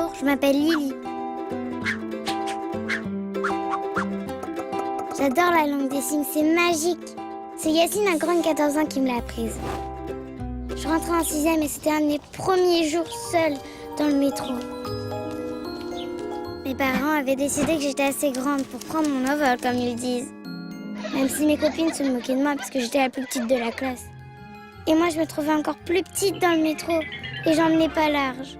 Bonjour, je m'appelle Lily. J'adore la langue des signes, c'est magique. C'est Yacine, un grand de 14 ans, qui me l'a apprise. Je rentrais en 6e et c'était un de mes premiers jours seul dans le métro. Mes parents avaient décidé que j'étais assez grande pour prendre mon envol, comme ils disent. Même si mes copines se moquaient de moi parce que j'étais la plus petite de la classe. Et moi, je me trouvais encore plus petite dans le métro et j'emmenais pas large.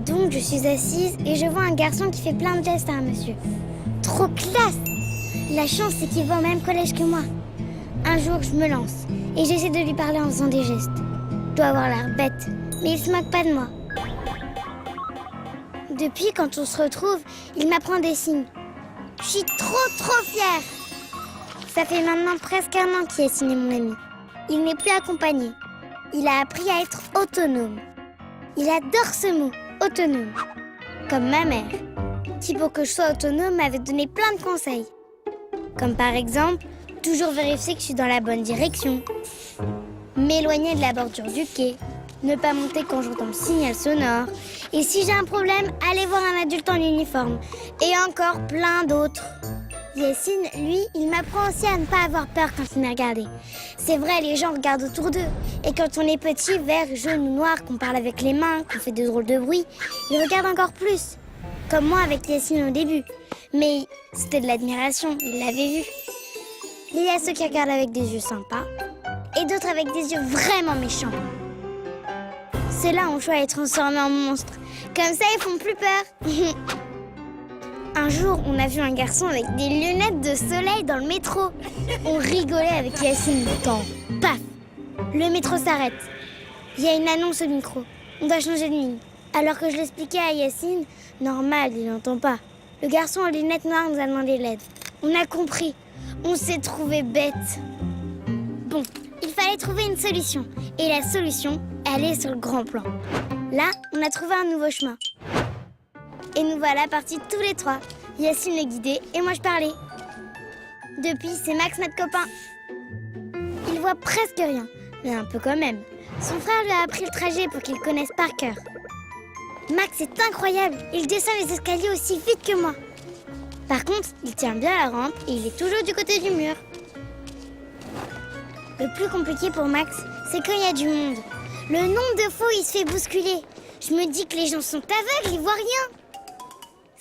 Donc, je suis assise et je vois un garçon qui fait plein de gestes à un monsieur. Trop classe! La chance, c'est qu'il va au même collège que moi. Un jour, je me lance et j'essaie de lui parler en faisant des gestes. Je dois avoir l'air bête, mais il se moque pas de moi. Depuis, quand on se retrouve, il m'apprend des signes. Je suis trop fière! Ça fait maintenant presque 1 an qu'il est signé mon ami. Il n'est plus accompagné. Il a appris à être autonome. Il adore ce mot, autonome. Comme ma mère, qui pour que je sois autonome m'avait donné plein de conseils. Comme par exemple, toujours vérifier que je suis dans la bonne direction. M'éloigner de la bordure du quai. Ne pas monter quand j'entends le signal sonore. Et si j'ai un problème, aller voir un adulte en uniforme. Et encore plein d'autres. Yacine, lui, il m'apprend aussi à ne pas avoir peur quand il me regarde. C'est vrai, les gens regardent autour d'eux. Et quand on est petit, vert, jaune ou noir, qu'on parle avec les mains, qu'on fait de drôles de bruits, ils regardent encore plus. Comme moi avec Yacine au début. Mais c'était de l'admiration, il l'avait vu. Il y a ceux qui regardent avec des yeux sympas et d'autres avec des yeux vraiment méchants. Ceux-là ont choisi d'être transformés en monstres. Comme ça, ils font plus peur. Un jour, on a vu un garçon avec des lunettes de soleil dans le métro. On rigolait avec Yacine. Quand, paf, le métro s'arrête. Il y a une annonce au micro. On doit changer de ligne. Alors que je l'expliquais à Yacine, normal, il n'entend pas. Le garçon aux lunettes noires nous a demandé de l'aide. On a compris. On s'est trouvé bêtes. Bon, il fallait trouver une solution. Et la solution, elle est sur le grand plan. Là, on a trouvé un nouveau chemin. Et nous voilà partis tous les 3. Yacine le guidait et moi je parlais. Depuis, c'est Max notre copain. Il voit presque rien, mais un peu quand même. Son frère lui a appris le trajet pour qu'il connaisse par cœur. Max est incroyable, il descend les escaliers aussi vite que moi. Par contre, il tient bien la rampe et il est toujours du côté du mur. Le plus compliqué pour Max, c'est quand il y a du monde. Le nombre de fois où il se fait bousculer. Je me dis que les gens sont aveugles, ils voient rien.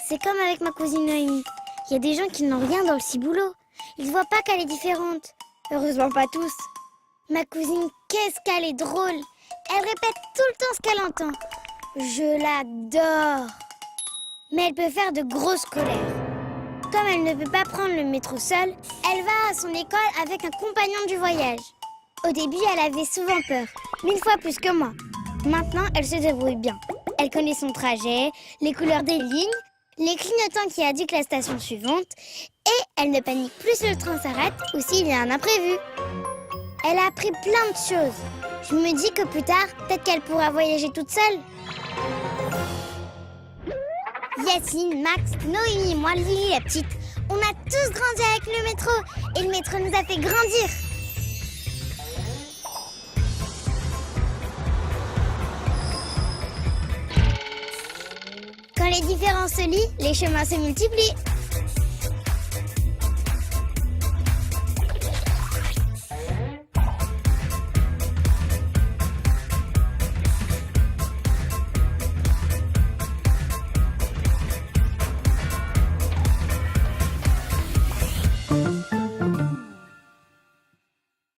C'est comme avec ma cousine Noémie. Il y a des gens qui n'ont rien dans le ciboulot. Ils ne voient pas qu'elle est différente. Heureusement pas tous. Ma cousine, qu'est-ce qu'elle est drôle. Elle répète tout le temps ce qu'elle entend. Je l'adore. Mais elle peut faire de grosses colères. Comme elle ne peut pas prendre le métro seule, elle va à son école avec un compagnon du voyage. Au début, elle avait souvent peur, 1000 fois plus que moi. Maintenant, elle se débrouille bien. Elle connaît son trajet, les couleurs des lignes, les clignotants qui indiquent la station suivante, et elle ne panique plus si le train s'arrête ou s'il y a un imprévu. Elle a appris plein de choses. Je me dis que plus tard, peut-être qu'elle pourra voyager toute seule. Yacine, Max, Noémie et moi, Lily la petite, on a tous grandi avec le métro et le métro nous a fait grandir. Quand les différences se lient, les chemins se multiplient.